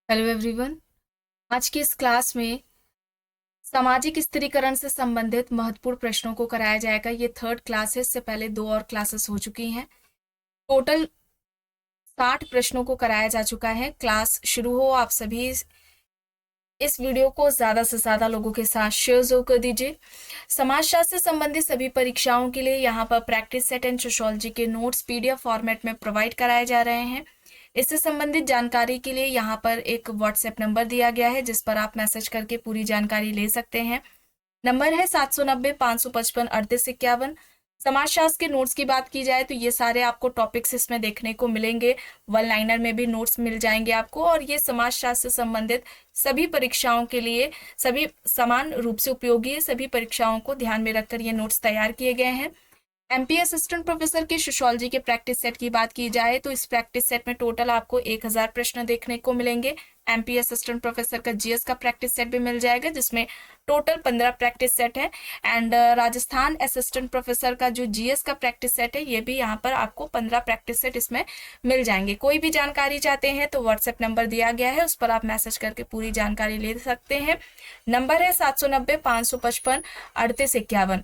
Hello everyone. आज की इस क्लास में सामाजिक स्थिरीकरण से संबंधित महत्वपूर्ण प्रश्नों को कराया जाएगा। ये थर्ड क्लास है, इससे पहले 2 और क्लासेस हो चुकी हैं। टोटल 60 प्रश्नों को कराया जा चुका है। क्लास शुरू हो, आप सभी इस वीडियो को ज़्यादा से ज़्यादा लोगों के साथ शेयर जरूर कर दीजिए। समाजशास्त्र से संबंधित सभी परीक्षाओं के लिए यहाँ पर प्रैक्टिस सेट एंड सोशियोलॉजी के नोट्स पीडीएफ फॉर्मेट में प्रोवाइड कराए जा रहे हैं। इससे संबंधित जानकारी के लिए यहाँ पर एक व्हाट्सएप नंबर दिया गया है, जिस पर आप मैसेज करके पूरी जानकारी ले सकते हैं। नंबर है 790-555-3851। समाजशास्त्र के नोट्स की बात की जाए तो ये सारे आपको टॉपिक्स इसमें देखने को मिलेंगे। वन लाइनर में भी नोट्स मिल जाएंगे आपको, और ये समाजशास्त्र से संबंधित सभी परीक्षाओं के लिए सभी समान रूप से उपयोगी है। सभी परीक्षाओं को ध्यान में रखकर ये नोट्स तैयार किए गए हैं। एमपी असिस्टेंट प्रोफेसर के सोशियोलॉजी के प्रैक्टिस सेट की बात की जाए तो इस प्रैक्टिस सेट में टोटल आपको 1000 प्रश्न देखने को मिलेंगे। एमपी असिस्टेंट प्रोफेसर का जीएस का प्रैक्टिस सेट भी मिल जाएगा, जिसमें टोटल 15 प्रैक्टिस सेट है। एंड राजस्थान असिस्टेंट प्रोफेसर का जो जीएस का प्रैक्टिस सेट है, ये भी यहाँ पर आपको 15 प्रैक्टिस सेट इसमें मिल जाएंगे। कोई भी जानकारी चाहते हैं तो व्हाट्सएप नंबर दिया गया है, उस पर आप मैसेज करके पूरी जानकारी ले सकते हैं। नंबर है 790-555-3851।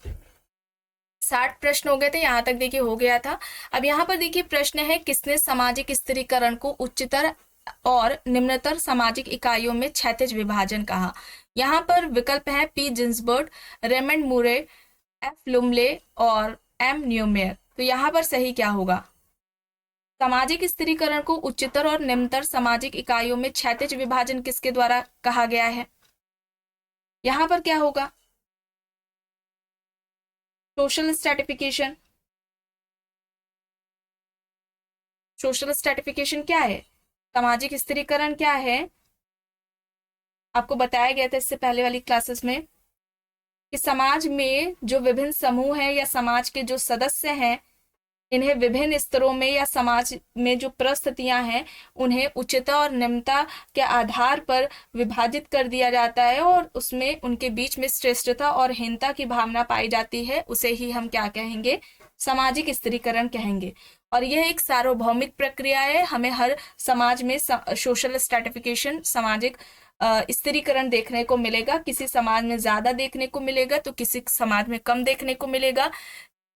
60 प्रश्न हो गए थे, यहाँ तक देखिए हो गया था। अब यहाँ पर देखिए प्रश्न है, किसने सामाजिक स्थिरीकरण को उच्चतर और निम्नतर सामाजिक इकाइयों में क्षैतिज विभाजन कहा। यहाँ पर विकल्प है पी जिन्सबर्ग, रेमंड मूरे, एफ लुमले और एम न्यूमेयर। तो यहाँ पर सही क्या होगा? सामाजिक स्थिरीकरण को उच्चतर और निम्नतर सामाजिक इकाइयों में क्षैतिज विभाजन किसके द्वारा कहा गया है? यहाँ पर क्या होगा? Social stratification. सोशल स्ट्रैटिफिकेशन क्या है? सामाजिक स्थिरीकरण क्या है? आपको बताया गया था इससे पहले वाली क्लासेस में कि समाज में जो विभिन्न समूह हैं या समाज के जो सदस्य हैं, इन्हें विभिन्न स्तरों में या समाज में जो परिस्थितियां हैं, उन्हें उच्चता और निम्नता के आधार पर विभाजित कर दिया जाता है, और उसमें उनके बीच में श्रेष्ठता और हीनता की भावना पाई जाती है। उसे ही हम क्या कहेंगे? सामाजिक स्थिरीकरण कहेंगे। और यह एक सार्वभौमिक प्रक्रिया है। हमें हर समाज में सोशल स्ट्रैटिफिकेशन, सामाजिक स्थिरीकरण देखने को मिलेगा। किसी समाज में ज्यादा देखने को मिलेगा तो किसी समाज में कम देखने को मिलेगा।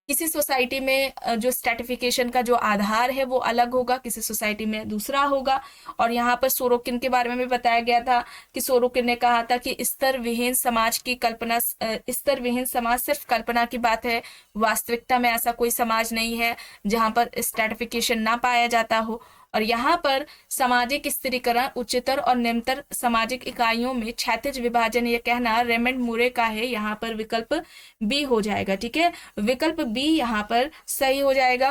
किसी सोसाइटी में जो स्ट्रैटिफिकेशन का जो आधार है वो अलग होगा, किसी सोसाइटी में दूसरा होगा। और यहाँ पर सोरोकिन के बारे में भी बताया गया था कि सोरोकिन ने कहा था कि स्तर विहीन समाज की कल्पना, स्तर विहीन समाज सिर्फ कल्पना की बात है, वास्तविकता में ऐसा कोई समाज नहीं है जहाँ पर स्ट्रैटिफिकेशन ना पाया जाता हो। और यहाँ पर सामाजिक स्थिरीकरण उच्चतर और निम्नतर सामाजिक इकाइयों में क्षैतिज विभाजन, ये कहना रेमंड मूरे का है। यहाँ पर विकल्प बी हो जाएगा। ठीक है, विकल्प बी यहाँ पर सही हो जाएगा।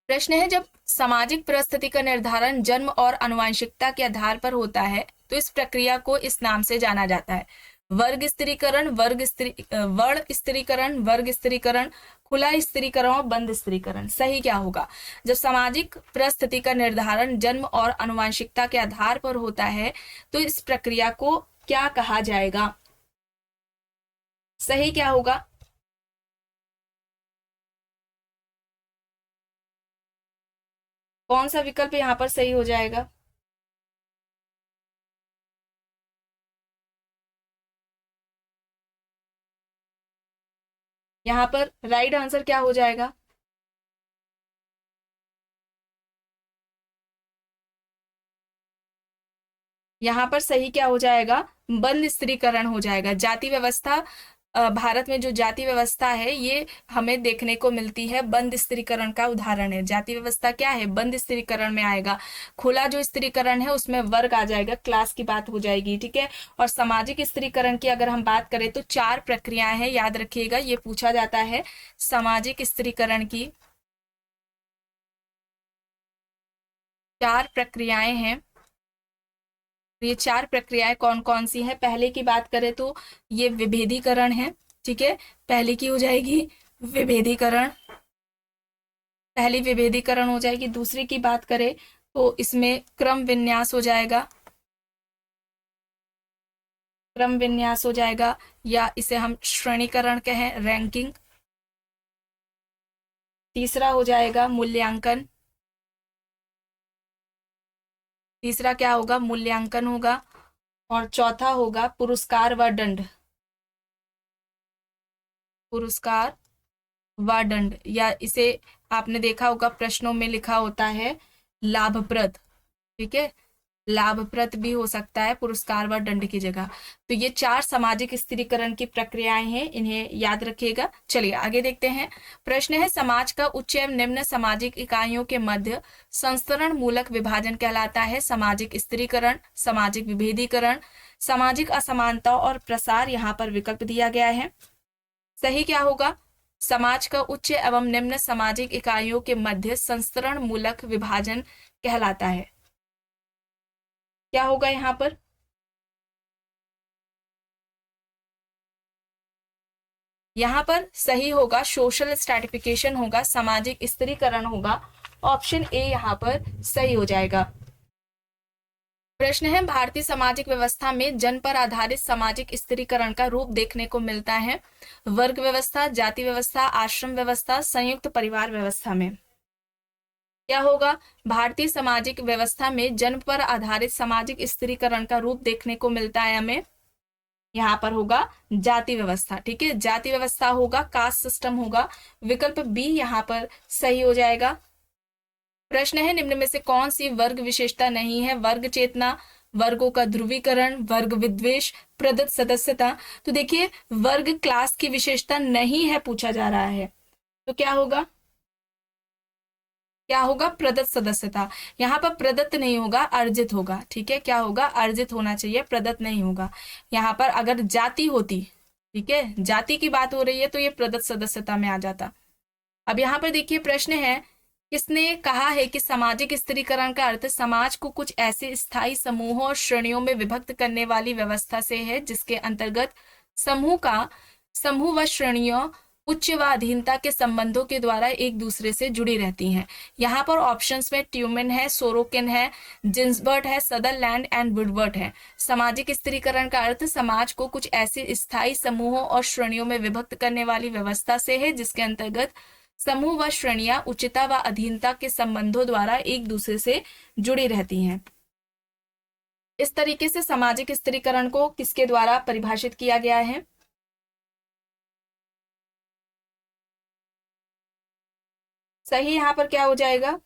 प्रश्न है, जब सामाजिक परिस्थिति का निर्धारण जन्म और आनुवंशिकता के आधार पर होता है तो इस प्रक्रिया को इस नाम से जाना जाता है: वर्ग स्थिरीकरण, वर्ण स्थिरीकरण, वर्ग स्थिरीकरण, खुला स्थिरीकरण और बंद स्थिरीकरण। सही क्या होगा? जब सामाजिक परिस्थिति का निर्धारण जन्म और आनुवंशिकता के आधार पर होता है तो इस प्रक्रिया को क्या कहा जाएगा? सही क्या होगा? कौन सा विकल्प यहाँ पर सही हो जाएगा? यहाँ पर राइट आंसर क्या हो जाएगा? यहाँ पर सही क्या हो जाएगा? बंद स्त्रीकरण हो जाएगा। जाति व्यवस्था, भारत में जो जाति व्यवस्था है ये हमें देखने को मिलती है, बंद स्त्रीकरण का उदाहरण है। जाति व्यवस्था क्या है? बंद स्त्रीकरण में आएगा। खुला जो स्त्रीकरण है उसमें वर्ग आ जाएगा, क्लास की बात हो जाएगी। ठीक है, और सामाजिक स्त्रीकरण की अगर हम बात करें तो 4 प्रक्रियाएं हैं, याद रखिएगा, ये पूछा जाता है सामाजिक स्त्रीकरण की 4 प्रक्रियाएं हैं। ये 4 प्रक्रियाएं कौन कौन सी हैं? पहले की बात करें तो ये विभेदीकरण है। ठीक है, पहली की हो जाएगी विभेदीकरण, पहली विभेदीकरण हो जाएगी। दूसरी की बात करें तो इसमें क्रम विन्यास हो जाएगा, क्रम विन्यास हो जाएगा, या इसे हम श्रेणीकरण कहें, रैंकिंग। तीसरा हो जाएगा मूल्यांकन, तीसरा क्या होगा, मूल्यांकन होगा, और चौथा होगा पुरस्कार व दंड। पुरस्कार व दंड, या इसे आपने देखा होगा प्रश्नों में लिखा होता है लाभप्रद। ठीक है, लाभप्रद भी हो सकता है पुरस्कार व दंड की जगह। तो ये 4 सामाजिक स्थिरीकरण की प्रक्रियाएं हैं, इन्हें याद रखिएगा। चलिए आगे देखते हैं। प्रश्न है, समाज का उच्च एवं निम्न सामाजिक इकाइयों के मध्य संस्तरण मूलक विभाजन कहलाता है सामाजिक स्थिरीकरण, सामाजिक विभेदीकरण, सामाजिक असमानता और प्रसार। यहाँ पर विकल्प दिया गया है। सही क्या होगा, समाज का उच्च एवं निम्न सामाजिक इकाइयों के मध्य संस्तरण मूलक विभाजन कहलाता है। क्या होगा यहाँ पर, यहाँ पर सही होगा सोशल स्ट्रैटिफिकेशन होगा, सामाजिक स्थिरीकरण होगा। ऑप्शन ए यहाँ पर सही हो जाएगा। प्रश्न है, भारतीय सामाजिक व्यवस्था में जन पर आधारित सामाजिक स्थिरीकरण का रूप देखने को मिलता है वर्ग व्यवस्था, जाति व्यवस्था, आश्रम व्यवस्था, संयुक्त परिवार व्यवस्था में। क्या होगा, भारतीय सामाजिक व्यवस्था में जन पर आधारित सामाजिक स्थिरीकरण का रूप देखने को मिलता है हमें, यहाँ पर होगा जाति व्यवस्था। ठीक है, जाति व्यवस्था होगा, कास्ट सिस्टम होगा। विकल्प बी यहाँ पर सही हो जाएगा। प्रश्न है, निम्न में से कौन सी वर्ग विशेषता नहीं है, वर्ग चेतना, वर्गों का ध्रुवीकरण, वर्ग विद्वेष, प्रदत्त सदस्यता। तो देखिए, वर्ग क्लास की विशेषता नहीं है पूछा जा रहा है, तो क्या होगा, क्या होगा, प्रदत्त सदस्यता। यहाँ पर प्रदत्त नहीं होगा, अर्जित होगा। ठीक है, क्या होगा, अर्जित होना चाहिए, प्रदत्त नहीं होगा। यहाँ पर अगर जाति होती, ठीक है, जाति की बात हो रही है, तो ये प्रदत्त सदस्यता में आ जाता। अब यहाँ पर देखिए प्रश्न है, किसने कहा है कि सामाजिक स्थिरीकरण का अर्थ समाज को कुछ ऐसे स्थायी समूहों और श्रेणियों में विभक्त करने वाली व्यवस्था से है जिसके अंतर्गत समूह व श्रेणियों उच्च व अधीनता के संबंधों के द्वारा एक दूसरे से जुड़ी रहती हैं। यहाँ पर ऑप्शंस में ट्यूमेन है, सोरोकिन है, जिन्सबर्ट है, सदरलैंड एंड वुडवर्ड है। सामाजिक स्थिरीकरण का अर्थ समाज को कुछ ऐसे स्थायी समूहों और श्रेणियों में विभक्त करने वाली व्यवस्था से है जिसके अंतर्गत समूह व श्रेणियां उच्चता व अधीनता के संबंधों द्वारा एक दूसरे से जुड़ी रहती हैं। इस तरीके से सामाजिक स्थिरीकरण को किसके द्वारा परिभाषित किया गया है, सही यहाँ पर क्या हो जाएगा,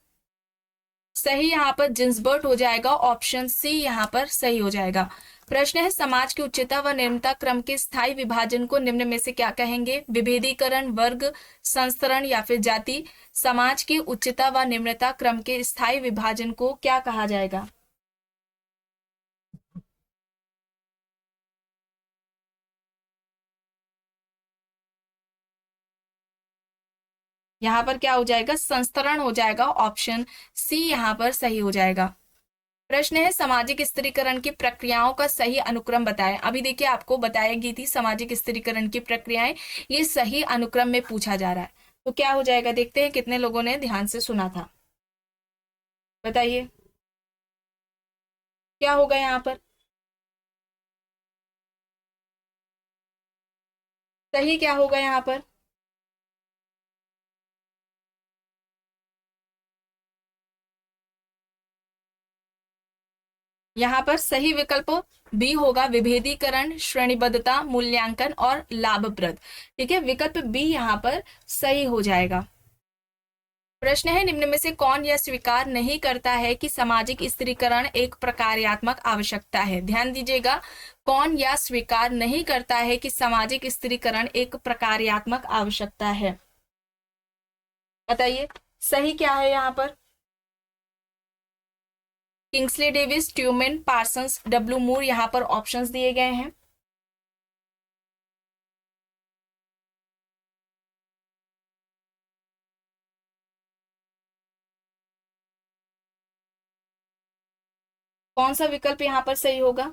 सही यहाँ पर जिन्सबर्ट हो जाएगा। ऑप्शन सी यहाँ पर सही हो जाएगा। प्रश्न है, समाज की उच्चता व निम्नता क्रम के स्थायी विभाजन को निम्न में से क्या कहेंगे, विभेदीकरण, वर्ग संस्तरण या फिर जाति। समाज की उच्चता व निम्नता क्रम के स्थायी विभाजन को क्या कहा जाएगा, यहाँ पर क्या हो जाएगा, संस्तरण हो जाएगा। ऑप्शन सी यहाँ पर सही हो जाएगा। प्रश्न है, सामाजिक स्थिरीकरण की प्रक्रियाओं का सही अनुक्रम बताएं। अभी देखिए आपको बताई गई थी सामाजिक स्थिरीकरण की प्रक्रियाएं, ये सही अनुक्रम में पूछा जा रहा है, तो क्या हो जाएगा, देखते हैं कितने लोगों ने ध्यान से सुना था, बताइए क्या होगा यहाँ पर, सही क्या होगा यहाँ पर, यहाँ पर सही विकल्प बी होगा, विभेदीकरण, श्रेणीबद्धता, मूल्यांकन और लाभप्रद। ठीक है, विकल्प बी यहाँ पर सही हो जाएगा। प्रश्न है, निम्न में से कौन यह स्वीकार नहीं करता है कि सामाजिक स्थिरीकरण एक प्रकार्यात्मक आवश्यकता है। ध्यान दीजिएगा, कौन यह स्वीकार नहीं करता है कि सामाजिक स्थिरीकरण एक प्रकार्यात्मक आवश्यकता है, बताइए सही क्या है यहाँ पर, Kingsley Davis, Tumin, Parsons, W Moore, यहाँ पर ऑप्शंस दिए गए हैं। कौन सा विकल्प यहाँ पर सही होगा,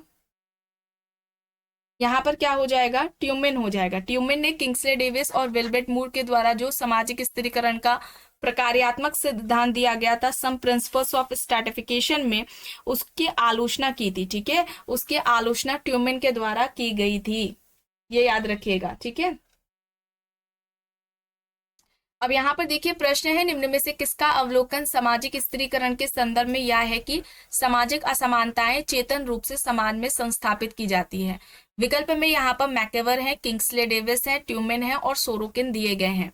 यहाँ पर क्या हो जाएगा, ट्यूमेन हो जाएगा। ट्यूमेन ने किंग्सले डेविस और विल्बर्ट मूर के द्वारा जो सामाजिक स्थिरीकरण का प्रकार्यात्मक सिद्धांत दिया गया था, सम प्रिंसिपल्स ऑफ स्ट्रैटिफिकेशन में, उसकी आलोचना की थी। ठीक है, उसकी आलोचना ट्यूमेन के द्वारा की गई थी, ये याद रखिएगा। ठीक है, अब यहाँ पर देखिए प्रश्न है, निम्न में से किसका अवलोकन सामाजिक स्त्रीकरण के संदर्भ में यह है कि सामाजिक असमानताएं चेतन रूप से समाज में संस्थापित की जाती है। विकल्प में यहाँ पर मैकेवर है, किंग्सले डेविस है, ट्यूमेन है और सोरोकिन दिए गए हैं।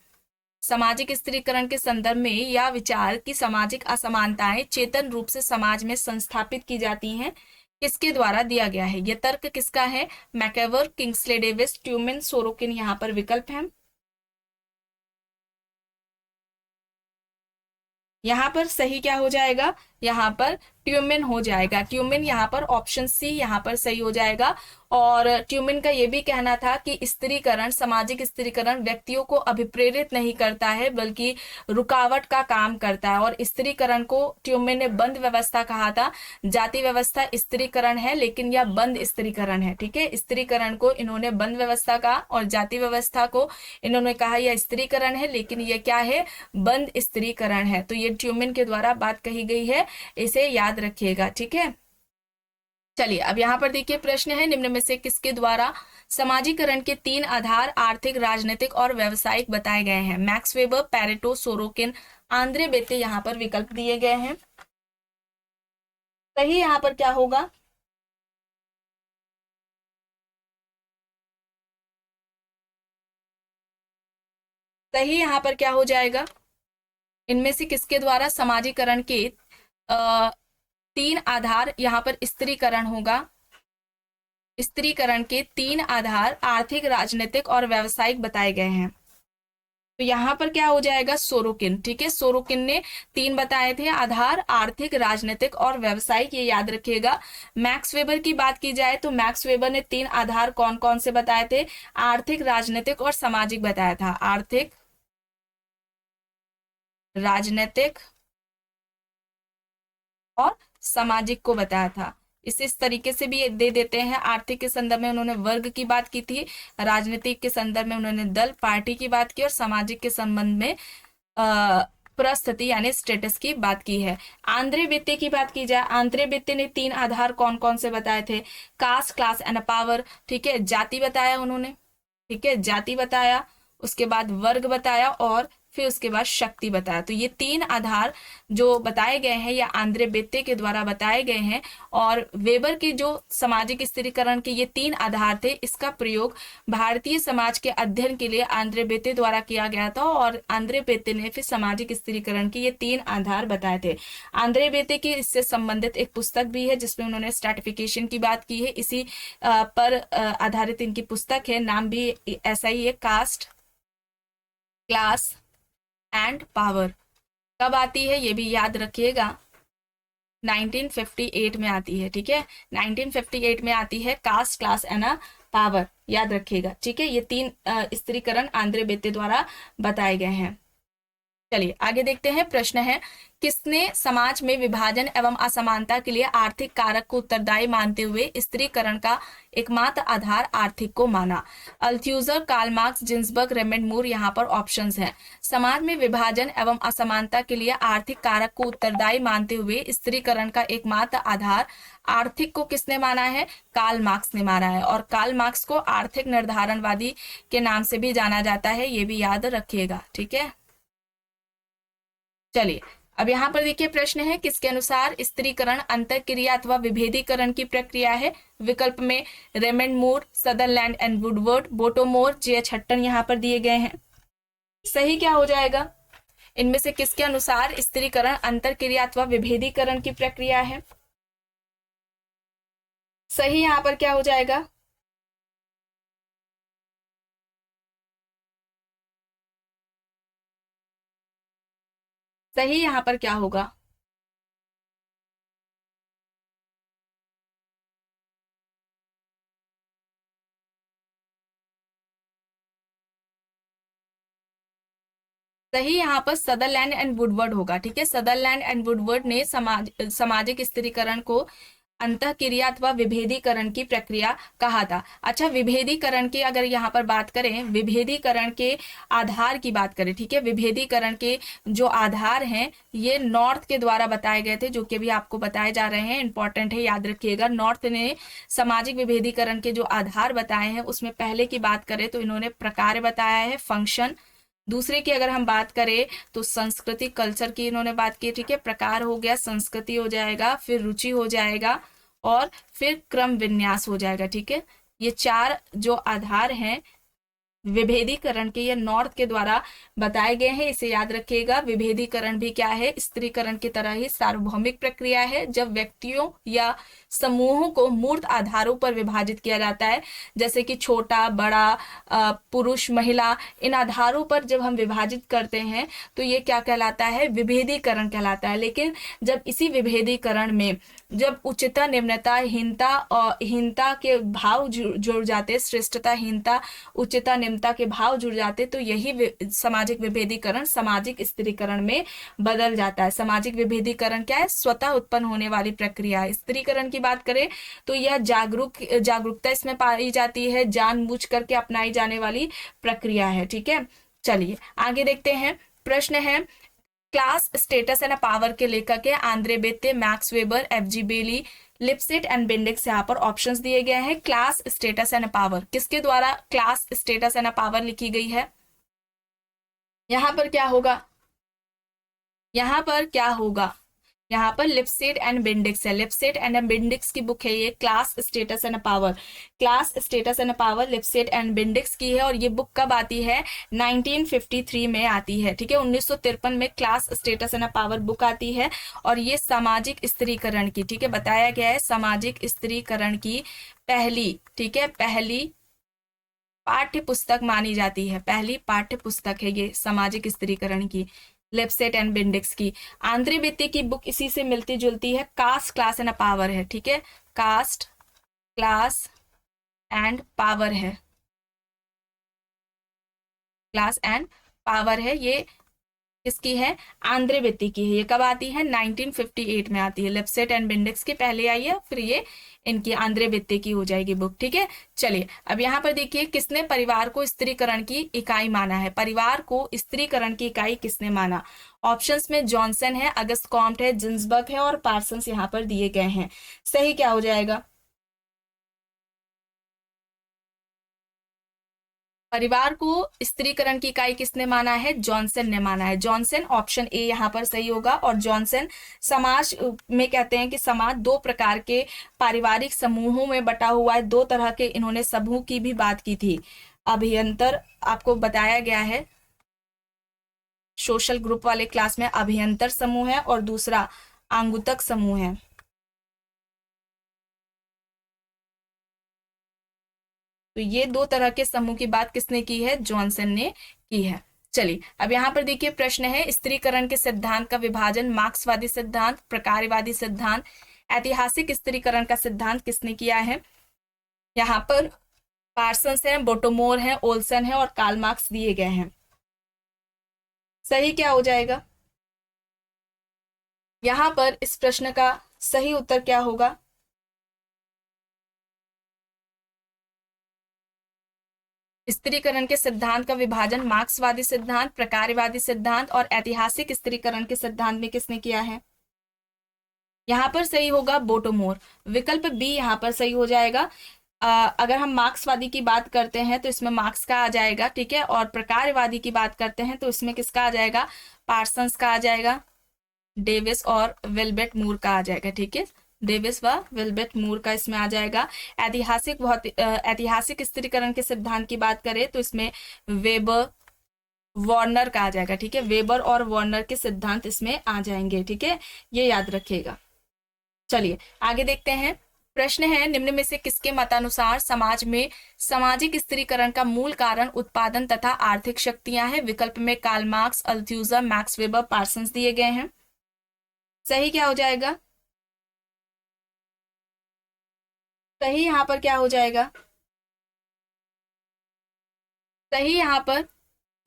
सामाजिक स्त्रीकरण के संदर्भ में यह विचार कि सामाजिक असमानताएं चेतन रूप से समाज में संस्थापित की जाती हैं किसके द्वारा दिया गया है? यह तर्क किसका है? मैकेवर, किंग्सले डेविस, ट्यूमेन, सोरोकिन यहाँ पर विकल्प है। यहाँ पर सही क्या हो जाएगा? यहाँ पर ट्यूमेन हो जाएगा। ट्यूमेन यहाँ पर ऑप्शन सी यहाँ पर सही हो जाएगा। और ट्यूमेन का ये भी कहना था कि स्त्रीकरण, सामाजिक स्त्रीकरण व्यक्तियों को अभिप्रेरित नहीं करता है बल्कि रुकावट का काम करता है। और स्त्रीकरण को ट्यूमेन ने बंद व्यवस्था कहा था। जाति व्यवस्था स्त्रीकरण है लेकिन यह बंद स्त्रीकरण है। ठीक है, स्त्रीकरण को इन्होंने बंद व्यवस्था कहा और जाति व्यवस्था को इन्होंने कहा यह स्त्रीकरण है लेकिन यह क्या है? बंद स्त्रीकरण है। तो ये ट्यूमेन के द्वारा बात कही गई है, इसे याद रखिएगा। ठीक है, चलिए अब यहाँ पर देखिए प्रश्न है, निम्न में से किसके द्वारा समाजीकरण के 3 आधार आर्थिक, राजनीतिक और व्यवसायिक बताए गए हैं? Max weber, Pareto, Sorokin, Andre बेते यहाँ पर विकल्प दिए गए हैं। सही यहाँ पर क्या होगा? सही यहाँ पर क्या हो जाएगा? इनमें से किसके द्वारा समाजीकरण के 3 आधार, यहाँ पर स्त्रीकरण होगा। स्त्रीकरण के 3 आधार आर्थिक, राजनीतिक और व्यवसायिक बताए गए हैं। तो यहाँ पर क्या हो जाएगा? सोरोकिन। ठीक है, सोरोकिन ने 3 बताए थे आधार, आर्थिक, राजनीतिक और व्यवसायिक, ये याद रखिएगा। मैक्स वेबर की बात की जाए तो मैक्स वेबर ने 3 आधार कौन कौन से बताए थे? आर्थिक, राजनीतिक और सामाजिक बताया था। आर्थिक, राजनीतिक और सामाजिक को बताया था। इस तरीके से भी दे देते हैं। आर्थिक के संदर्भ में उन्होंने वर्ग की बात की थी, राजनीतिक के संदर्भ में उन्होंने दल, पार्टी की बात की और सामाजिक के संबंध में परिस्थिति यानी स्टेटस की बात की है। आंद्रे बेत्ते की बात की जाए, आंद्रे बेत्ते ने 3 आधार कौन कौन से बताए थे? Caste, class and power. ठीक है, जाति बताया उन्होंने। ठीक है, जाति बताया, उसके बाद वर्ग बताया और फिर उसके बाद शक्ति बताया। तो ये 3 आधार जो बताए गए हैं या आंद्रे बेत्ते के द्वारा बताए गए हैं। और वेबर के जो सामाजिक स्त्रीकरण के ये 3 आधार थे, इसका प्रयोग भारतीय समाज के अध्ययन के लिए आंद्रे बेत्ते द्वारा किया गया था। और आंद्रे बेत्ते ने फिर सामाजिक स्त्रीकरण के ये 3 आधार बताए थे। आंद्रे बेत्ते की इससे संबंधित एक पुस्तक भी है जिसमें उन्होंने स्ट्रैटिफिकेशन की बात की है। इसी पर आधारित इनकी पुस्तक है, नाम भी ऐसा ही है, कास्ट, क्लास एंड पावर। कब आती है ये भी याद रखिएगा, 1958 में आती है। ठीक है, 1958 में आती है कास्ट, क्लास एंड पावर, याद रखिएगा। ठीक है, ये 3 स्त्रीकरण आंद्रे बेत्ते द्वारा बताए गए हैं। चलिए आगे देखते हैं। प्रश्न है, किसने समाज में विभाजन एवं असमानता के लिए आर्थिक कारक को उत्तरदायी मानते हुए स्त्रीकरण का एकमात्र आधार आर्थिक को माना? अल्थ्यूजर, कार्ल मार्क्स, जिन्सबर्ग, रेमंड मूर यहाँ पर ऑप्शंस हैं। समाज में विभाजन एवं असमानता के लिए आर्थिक कारक को उत्तरदायी मानते हुए स्त्रीकरण का एकमात्र आधार आर्थिक को किसने माना है? कार्ल मार्क्स ने माना है। और कार्ल मार्क्स को आर्थिक निर्धारणवादी के नाम से भी जाना जाता है, ये भी याद रखिएगा। ठीक है, चलिए अब यहाँ पर देखिए प्रश्न है, किसके अनुसार स्त्रीकरण अंतःक्रिया अथवा विभेदीकरण की प्रक्रिया है? विकल्प में Raymond Moore, Sutherland and Woodward, Bottomore, J.H. Hutton यहाँ पर दिए गए हैं। सही क्या हो जाएगा? इनमें से किसके अनुसार स्त्रीकरण अंतःक्रिया अथवा विभेदीकरण की प्रक्रिया है? सही यहाँ पर क्या हो जाएगा? सही यहाँ पर क्या होगा? सही यहाँ पर सदरलैंड एंड वुडवर्ड होगा। ठीक है, सदरलैंड एंड वुडवर्ड ने सामाजिक स्त्रीकरण को अंतःक्रिया अथवा विभेदीकरण की प्रक्रिया कहा था। अच्छा, विभेदीकरण की अगर यहाँ पर बात करें, विभेदीकरण के आधार की बात करें, ठीक है, विभेदीकरण के जो आधार हैं ये नॉर्थ के द्वारा बताए गए थे, जो कि भी आपको बताए जा रहे हैं, इंपॉर्टेंट है, याद रखिएगा। नॉर्थ ने सामाजिक विभेदीकरण के जो आधार बताए हैं उसमें पहले की बात करें तो इन्होंने प्रकार बताया है, फंक्शन, दूसरे की अगर हम बात करें तो संस्कृति, कल्चर की इन्होंने बात की, ठीक है। प्रकार हो गया, संस्कृति हो जाएगा, फिर रुचि हो जाएगा, और फिर क्रम विन्यास हो जाएगा, ठीक है। ये चार जो आधार हैं विभेदीकरण के, ये नॉर्थ के द्वारा बताए गए हैं, इसे याद रखिएगा। विभेदीकरण भी क्या है, स्त्रीकरण की तरह ही सार्वभौमिक प्रक्रिया है, जब व्यक्तियों या समूहों को मूर्त आधारों पर विभाजित किया जाता है, जैसे कि छोटा बड़ा, पुरुष महिला, इन आधारों पर जब हम विभाजित करते हैं तो ये क्या कहलाता है, विभेदीकरण कहलाता है। लेकिन जब इसी विभेदीकरण में जब उच्चता निम्नता हीनता और हीनता के भाव जुड़ जाते, श्रेष्ठता हीनता उच्चता निम्नता के भाव जुड़ जाते, तो यही सामाजिक विभेदीकरण सामाजिक स्त्रीकरण में बदल जाता है। सामाजिक विभेदीकरण क्या है, स्वतः उत्पन्न होने वाली प्रक्रिया है। स्त्रीकरण की बात करें तो यह जागरूकता इसमें पाई जाती है, जानबूझ करके अपनाई जाने वाली प्रक्रिया है, ठीक है। चलिए आगे देखते हैं। प्रश्न है क्लास स्टेटस एंड पावर के लेखक है Andre Beteille, Max Weber, F G. Bailey, Lipset and Bendix. यहाँ पर ऑप्शंस दिए गए हैं। क्लास स्टेटस एंड पावर किसके द्वारा क्लास स्टेटस एंड पावर लिखी गई है? यहाँ पर क्या होगा, यहाँ पर क्या होगा, यहाँ पर लिपसेट एंड बेंडिक्स है। लिपसेट एंड बेंडिक्स की बुक है ये, class status and power. Class status and power Lipset and Bendix की है, और ये बुक कब आती है, 1953 में आती है, ठीक है। 1953 में class status and power book आती है, और ये सामाजिक स्त्रीकरण की, ठीक है, बताया गया है सामाजिक स्त्रीकरण की पहली, ठीक है, पहली पाठ्य पुस्तक मानी जाती है। पहली पाठ्य पुस्तक है ये सामाजिक स्त्रीकरण की, लिपसेट एंड बेंडिक्स की। आंद्रे बेत्ते की बुक इसी से मिलती जुलती है, कास्ट क्लास एंड पावर है, ठीक है, कास्ट क्लास एंड पावर है, क्लास एंड पावर है। ये किसकी है, आंद्रे बेत्ते की है। ये कब आती है, 1958 में आती है। लिपसेट एंड बेंडिक्स की पहले आई है, फिर ये इनकी आंद्रे बेत्ते की हो जाएगी बुक, ठीक है। चलिए अब यहाँ पर देखिए, किसने परिवार को स्त्रीकरण की इकाई माना है? परिवार को स्त्रीकरण की इकाई किसने माना? ऑप्शंस में जॉनसन है, अगस्त कॉम्ट है, जिन्सबर्ग है, और पार्सन्स यहाँ पर दिए गए हैं। सही क्या हो जाएगा? परिवार को स्त्रीकरण की इकाई किसने माना है? जॉनसन ने माना है। जॉनसन, ऑप्शन ए यहाँ पर सही होगा। और जॉनसन समाज में कहते हैं कि समाज दो प्रकार के पारिवारिक समूहों में बटा हुआ है। दो तरह के इन्होंने समूह की भी बात की थी। अभियंतर आपको बताया गया है, सोशल ग्रुप वाले क्लास में अभियंतर समूह है और दूसरा आंगुतक समूह है। तो ये दो तरह के समूह की बात किसने की है? जॉनसन ने की है। चलिए अब यहाँ पर देखिए, प्रश्न है स्त्रीकरण के सिद्धांत का विभाजन मार्क्सवादी सिद्धांत, प्रकारवादी सिद्धांत, ऐतिहासिक स्त्रीकरण का सिद्धांत किसने किया है? यहाँ पर पार्सन्स है, बोटोमोर है, ओल्सन है, और कार्ल मार्क्स दिए गए हैं। सही क्या हो जाएगा? यहाँ पर इस प्रश्न का सही उत्तर क्या होगा? स्त्रीकरण के सिद्धांत का विभाजन मार्क्सवादी सिद्धांत, प्रकारवादी सिद्धांत और ऐतिहासिक स्त्रीकरण के सिद्धांत में किसने किया है? यहाँ पर सही होगा बोटोमोर। विकल्प बी यहाँ पर सही हो जाएगा। अगर हम मार्क्सवादी की बात करते हैं तो इसमें मार्क्स का आ जाएगा, ठीक है, और प्रकारवादी की बात करते हैं तो इसमें किसका आ जाएगा? पार्सन्स का आ जाएगा, डेविस और विल्बर्ट मूर का आ जाएगा, ठीक है, डेविस व विल्बर्ट मूर का इसमें आ जाएगा। ऐतिहासिक स्त्रीकरण के सिद्धांत की बात करें तो इसमें वेबर वार्नर का आ जाएगा, ठीक है, वेबर और वार्नर के सिद्धांत इसमें आ जाएंगे, ठीक है, ये याद रखिएगा। चलिए आगे देखते हैं। प्रश्न है निम्न में से किसके मतानुसार समाज में सामाजिक स्त्रीकरण का मूल कारण उत्पादन तथा आर्थिक शक्तियां हैं? विकल्प में Karl Marx, Althusser, Max Weber, Parsons दिए गए हैं। सही क्या हो जाएगा? सही यहाँ पर क्या हो जाएगा? सही यहाँ पर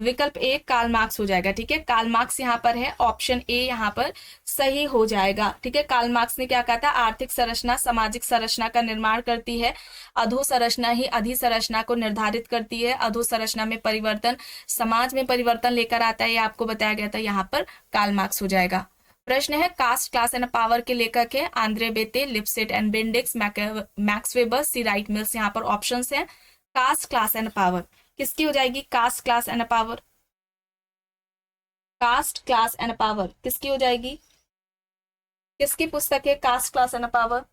विकल्प ए कार्ल मार्क्स हो जाएगा, ठीक है, कार्ल मार्क्स यहाँ पर है, ऑप्शन ए यहाँ पर सही हो जाएगा, ठीक है। कार्ल मार्क्स ने क्या कहा था? आर्थिक संरचना सामाजिक संरचना का निर्माण करती है, अधोसंरचना ही अधिसंरचना को निर्धारित करती है, अधोसंरचना में परिवर्तन समाज में परिवर्तन लेकर आता है, ये आपको बताया गया था, यहाँ पर कार्ल मार्क्स हो जाएगा। प्रश्न है कास्ट क्लास एंड पावर के लेखक है Andre Beteille, Lipset and Bendix, Max Weber, C Wright Mills. यहाँ पर ऑप्शंस हैं कास्ट क्लास एंड पावर, किसकी हो जाएगी cast class and power? Cast class and power किसकी हो जाएगी? किसकी पुस्तक है cast class and power?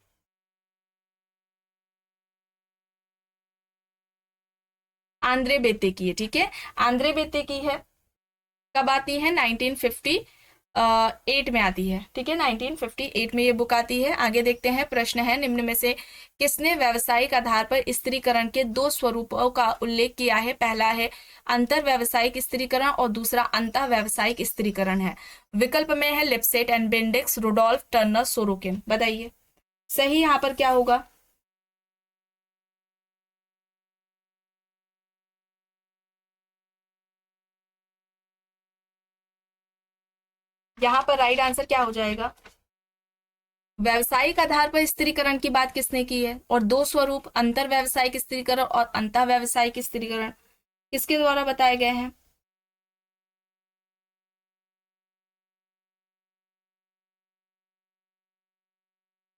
Andre बेते की है, ठीक है, आंद्रे बेते की है। कब आती है? 1958 में आती है, ठीक है, 1958 में ये बुक आती है। आगे देखते हैं, प्रश्न है, निम्न में से किसने व्यावसायिक आधार पर स्त्रीकरण के दो स्वरूपों का उल्लेख किया है? पहला है अंतर व्यावसायिक स्त्रीकरण और दूसरा अंतः व्यावसायिक स्त्रीकरण है। विकल्प में है Lipset and Bendix, Rudolph, Turner, Sorokin. बताइए सही यहाँ पर क्या होगा? यहाँ पर राइट आंसर क्या हो जाएगा? व्यावसायिक आधार पर स्त्रीकरण की बात किसने की है? और दो स्वरूप अंतर व्यावसायिक स्त्रीकरण और अंतः व्यावसायिक स्त्रीकरण किसके द्वारा बताए गए हैं?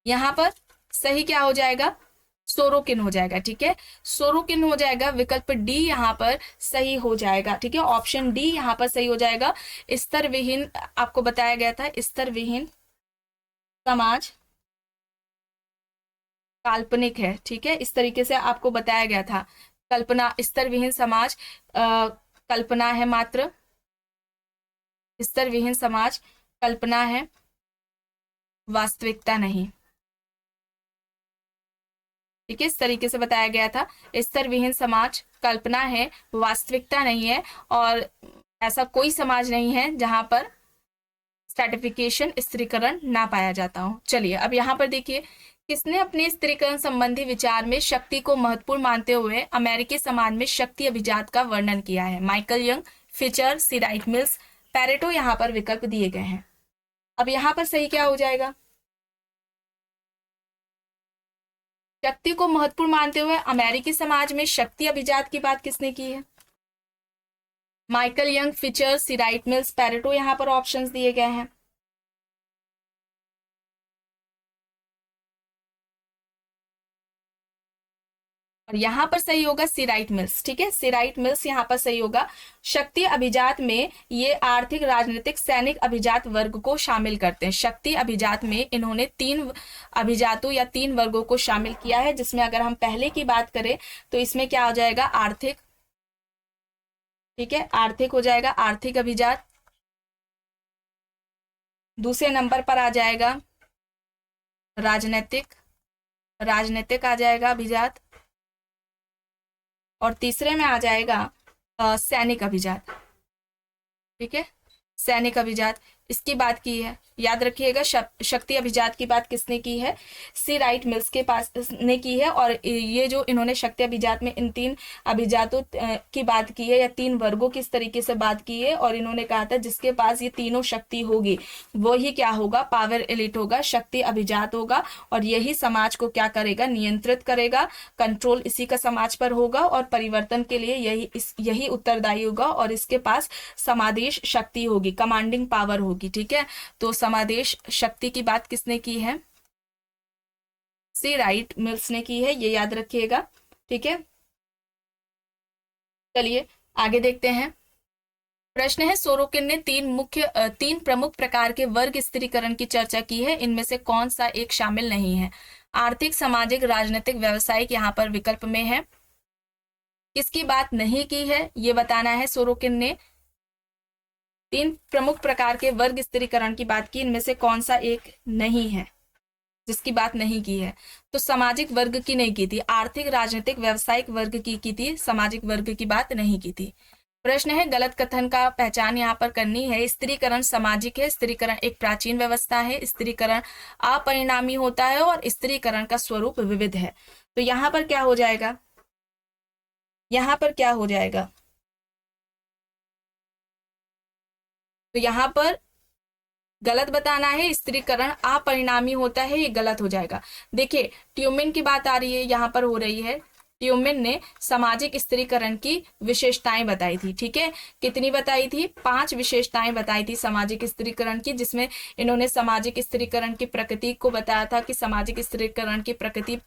यहाँ पर सही क्या हो जाएगा? सोरोकिन हो जाएगा, ठीक है, सोरोकिन हो जाएगा। विकल्प डी यहाँ पर सही हो जाएगा, ठीक है, ऑप्शन डी यहाँ पर सही हो जाएगा। स्तर विहीन आपको बताया गया था, स्तर विहीन समाज काल्पनिक है, ठीक है, इस तरीके से आपको बताया गया था। कल्पना, स्तर विहीन समाज कल्पना है मात्र, स्तर विहीन समाज कल्पना है, वास्तविकता नहीं, ठीक है, इस तरीके से बताया गया था। स्तर विहीन समाज कल्पना है, वास्तविकता नहीं है, और ऐसा कोई समाज नहीं है जहां पर स्ट्रैटिफिकेशन स्त्रीकरण ना पाया जाता हो। चलिए अब यहाँ पर देखिए, किसने अपने स्त्रीकरण संबंधी विचार में शक्ति को महत्वपूर्ण मानते हुए अमेरिकी समाज में शक्ति अभिजात का वर्णन किया है? माइकल यंग, फिचर, सी राइट मिल्स, पैरेटो यहाँ पर विकल्प दिए गए हैं। अब यहाँ पर सही क्या हो जाएगा? शक्ति को महत्वपूर्ण मानते हुए अमेरिकी समाज में शक्ति अभिजात की बात किसने की है? माइकल यंग, फिचर, सी राइट मिल्स, पैरेटो यहाँ पर ऑप्शंस दिए गए हैं। और यहाँ पर सही होगा सिराइट मिल्स, ठीक है, सिराइट मिल्स यहाँ पर सही होगा। शक्ति अभिजात में ये आर्थिक, राजनीतिक, सैनिक अभिजात वर्ग को शामिल करते हैं। शक्ति अभिजात में इन्होंने तीन अभिजातों या तीन वर्गों को शामिल किया है, जिसमें अगर हम पहले की बात करें तो इसमें क्या हो जाएगा? आर्थिक, ठीक है, आर्थिक हो जाएगा, आर्थिक अभिजात। दूसरे नंबर पर आ जाएगा राजनीतिक, राजनीतिक आ जाएगा अभिजात। और तीसरे में आ जाएगा सैनिक अभिजात, ठीक है, सैनिक अभिजात। इसकी बात की है, याद रखिएगा, शक्ति अभिजात की बात किसने की है? सी राइट मिल्स के पास ने की है। और ये जो इन्होंने शक्ति अभिजात में इन तीन अभिजातों की बात की है, या तीन वर्गों की इस तरीके से बात की है, और इन्होंने कहा था जिसके पास ये तीनों शक्ति होगी वो ही क्या होगा? पावर एलिट होगा, शक्ति अभिजात होगा, और यही समाज को क्या करेगा? नियंत्रित करेगा, कंट्रोल इसी का समाज पर होगा, और परिवर्तन के लिए यही उत्तरदायी होगा, और इसके पास समादेश शक्ति होगी, कमांडिंग पावर होगी, ठीक है। तो समादेश शक्ति की बात किसने की है? सी राइट मिल्स ने की है, ये याद रखिएगा, ठीक है। चलिए आगे देखते हैं, प्रश्न है, सोरोकिन ने तीन प्रमुख प्रकार के वर्ग स्त्रीकरण की चर्चा की है, इनमें से कौन सा एक शामिल नहीं है? आर्थिक, सामाजिक, राजनीतिक, व्यावसायिक यहाँ पर विकल्प में है। किसकी बात नहीं की है ये बताना है। सोरोकिन ने तीन प्रमुख प्रकार के वर्ग स्त्रीकरण की बात की, इनमें से कौन सा एक नहीं है जिसकी बात नहीं की है? तो सामाजिक वर्ग की नहीं की थी, आर्थिक, राजनीतिक, व्यावसायिक वर्ग की थी, सामाजिक वर्ग की बात नहीं की थी। प्रश्न है, गलत कथन का पहचान यहाँ पर करनी है। स्त्रीकरण सामाजिक है, स्त्रीकरण एक प्राचीन व्यवस्था है, स्त्रीकरण अपरिणामी होता है, और स्त्रीकरण का स्वरूप विविध है। तो यहाँ पर क्या हो जाएगा? यहाँ पर क्या हो जाएगा? तो यहाँ पर गलत बताना है, स्त्रीकरण अपरिणामी होता है, ये गलत हो जाएगा। देखिए ट्यूमिन की बात आ रही है, यहाँ पर हो रही है। ट्यूमिन ने सामाजिक स्त्रीकरण की विशेषताएं बताई थी, ठीक है, कितनी बताई थी? 5 विशेषताएं बताई थी सामाजिक स्त्रीकरण की, जिसमें इन्होंने सामाजिक स्त्रीकरण की प्रकृति को बताया था कि सामाजिक स्त्रीकरण की प्रकृति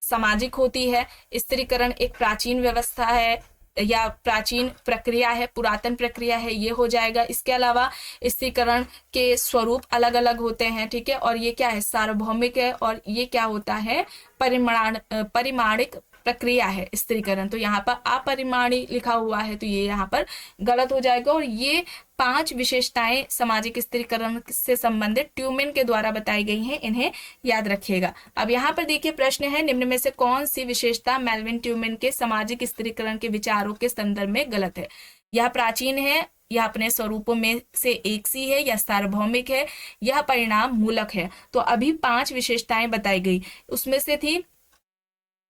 सामाजिक होती है, स्त्रीकरण एक प्राचीन व्यवस्था है, या प्राचीन प्रक्रिया है, पुरातन प्रक्रिया है, ये हो जाएगा। इसके अलावा स्त्रीकरण के स्वरूप अलग अलग होते हैं, ठीक है। और ये क्या है, सार्वभौमिक है। और ये क्या होता है, परिमाणिक प्रक्रिया है स्त्रीकरण। तो यहाँ पर अपरिमाणी लिखा हुआ है, तो ये यहाँ पर गलत हो जाएगा। और ये 5 विशेषताएं सामाजिक स्त्रीकरण से संबंधित ट्यूमेन के द्वारा बताई गई हैं, इन्हें याद रखिएगा। अब यहाँ पर देखिए प्रश्न है, निम्न में से कौन सी विशेषता मेल्विन ट्यूमेन के सामाजिक स्त्रीकरण के विचारों के संदर्भ में गलत है? यह प्राचीन है, यह अपने स्वरूपों में से एक सी है, यह सार्वभौमिक है, यह परिणाम मूलक है। तो अभी 5 विशेषताएं बताई गई, उसमें से थी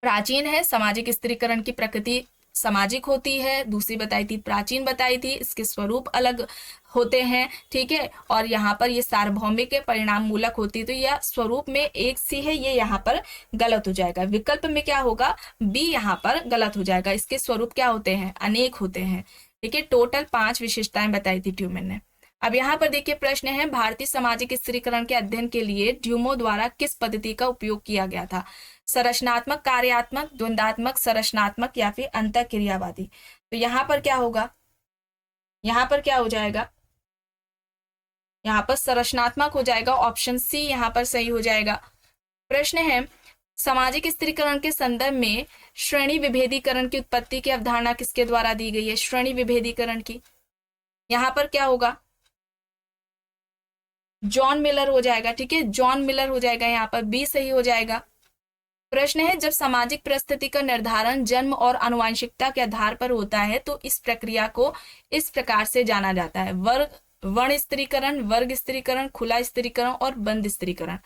प्राचीन है, सामाजिक स्त्रीकरण की प्रकृति सामाजिक होती है। दूसरी बताई थी, प्राचीन बताई थी, इसके स्वरूप अलग होते हैं, ठीक है। और यहाँ पर ये सार्वभौमिक है, परिणाम मूलक होती है। तो यह स्वरूप में एक सी है, ये यहाँ पर गलत हो जाएगा। विकल्प में क्या होगा, बी यहाँ पर गलत हो जाएगा। इसके स्वरूप क्या होते हैं, अनेक होते हैं, ठीक है। टोटल 5 विशेषताएं बताई थी ट्यूमेन ने। अब यहाँ पर देखिए प्रश्न है, भारतीय सामाजिक स्त्रीकरण के अध्ययन के लिए ड्यूमो द्वारा किस पद्धति का उपयोग किया गया था? संरचनात्मक, कार्यात्मक, द्वंद्वात्मक, संरचनात्मक या फिर अंतःक्रियावादी? तो यहाँ पर क्या होगा, यहाँ पर क्या हो जाएगा, यहाँ पर संरचनात्मक हो जाएगा। ऑप्शन सी यहाँ पर सही हो जाएगा। प्रश्न है, सामाजिक स्त्रीकरण के संदर्भ में श्रेणी विभेदीकरण की उत्पत्ति की अवधारणा किसके द्वारा दी गई है? श्रेणी विभेदीकरण की, यहाँ पर क्या होगा, जॉन मिलर हो जाएगा, ठीक है। जॉन मिलर हो जाएगा, यहाँ पर बी सही हो जाएगा। प्रश्न है, जब सामाजिक परिस्थिति का निर्धारण जन्म और आनुवंशिकता के आधार पर होता है तो इस प्रक्रिया को इस प्रकार से जाना जाता है: वर्ण स्त्रीकरण, वर्ग स्त्रीकरण, खुला स्त्रीकरण और बंद स्त्रीकरण।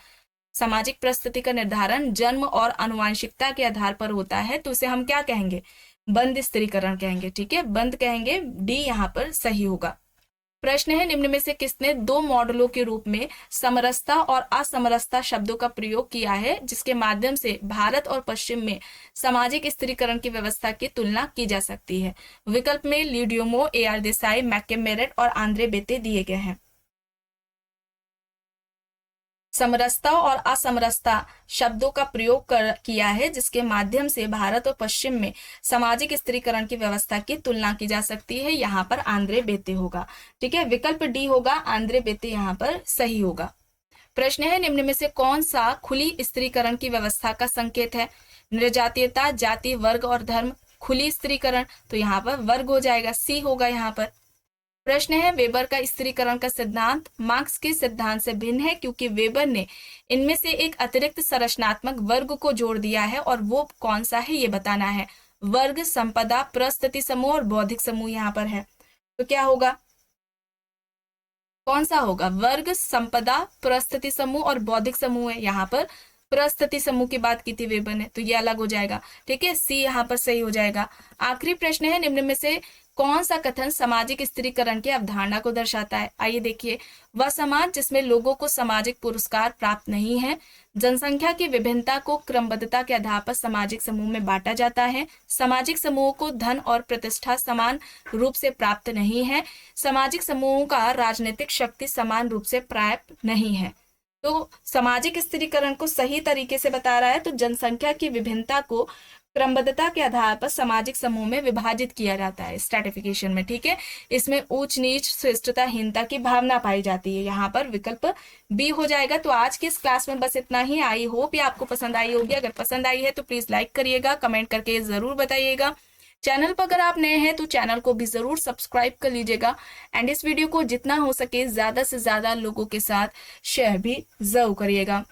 सामाजिक परिस्थिति का निर्धारण जन्म और आनुवंशिकता के आधार पर होता है तो उसे हम क्या कहेंगे, बंद स्त्रीकरण कहेंगे, ठीक है, बंद कहेंगे। डी यहाँ पर सही होगा। प्रश्न है, निम्न में से किसने 2 मॉडलों के रूप में समरसता और असमरसता शब्दों का प्रयोग किया है जिसके माध्यम से भारत और पश्चिम में सामाजिक स्त्रीकरण की व्यवस्था की तुलना की जा सकती है? विकल्प में ली ड्यूमो, AR देसाई, मैककेम मेरेट और आंद्रे बेते दिए गए हैं। समरसता और असमरसता शब्दों का प्रयोग किया है जिसके माध्यम से भारत और पश्चिम में सामाजिक स्त्रीकरण की व्यवस्था की तुलना की जा सकती है। यहाँ पर आंद्रे बेते होगा, ठीक है। विकल्प डी होगा, आंद्रे बेते यहाँ पर सही होगा। प्रश्न है, निम्न में से कौन सा खुली स्त्रीकरण की व्यवस्था का संकेत है? निर्जातीयता, जाति, वर्ग और धर्म। खुली स्त्रीकरण, तो यहाँ पर वर्ग हो जाएगा, सी होगा यहाँ पर। प्रश्न है, वेबर का स्त्रीकरण का सिद्धांत मार्क्स के सिद्धांत से भिन्न है क्योंकि वेबर ने इनमें से एक अतिरिक्त संरचनात्मक वर्ग को जोड़ दिया है, और वो कौन सा है ये बताना है। वर्ग, संपदा, परिस्थिति समूह और बौद्धिक समूह यहाँ पर है, तो क्या होगा, कौन सा होगा? वर्ग, संपदा, परिस्थिति समूह और बौद्धिक समूह है। यहाँ पर परिस्थिति समूह की बात की थी वेबर ने, तो ये अलग हो जाएगा, ठीक है, सी यहाँ पर सही हो जाएगा। आखिरी प्रश्न है, निम्न में से कौन सा कथन सामाजिक स्त्रीकरण की अवधारणा को दर्शाता है? आइए देखिए, वह समाज जिसमें लोगों को सामाजिक पुरस्कार प्राप्त नहीं है, जनसंख्या की विभिन्नता को क्रमबद्धता के आधार पर सामाजिक समूह में बांटा जाता है, सामाजिक समूहों को धन और प्रतिष्ठा समान रूप से प्राप्त नहीं है, सामाजिक समूहों का राजनीतिक शक्ति समान रूप से प्राप्त नहीं है। तो सामाजिक स्त्रीकरण को सही तरीके से बता रहा है, तो जनसंख्या की विभिन्नता को क्रमबद्धता के आधार पर सामाजिक समूह में विभाजित किया जाता है स्ट्रैटिफिकेशन में, ठीक है। इसमें ऊंच नीच, श्रेष्ठता, हीनता की भावना पाई जाती है। यहाँ पर विकल्प बी हो जाएगा। तो आज की इस क्लास में बस इतना ही। आई होप ये आपको पसंद आई होगी। अगर पसंद आई है तो प्लीज लाइक करिएगा, कमेंट करके जरूर बताइएगा। चैनल पर अगर आप नए हैं तो चैनल को भी जरूर सब्सक्राइब कर लीजिएगा, एंड इस वीडियो को जितना हो सके ज्यादा से ज्यादा लोगों के साथ शेयर भी जरूर करिएगा।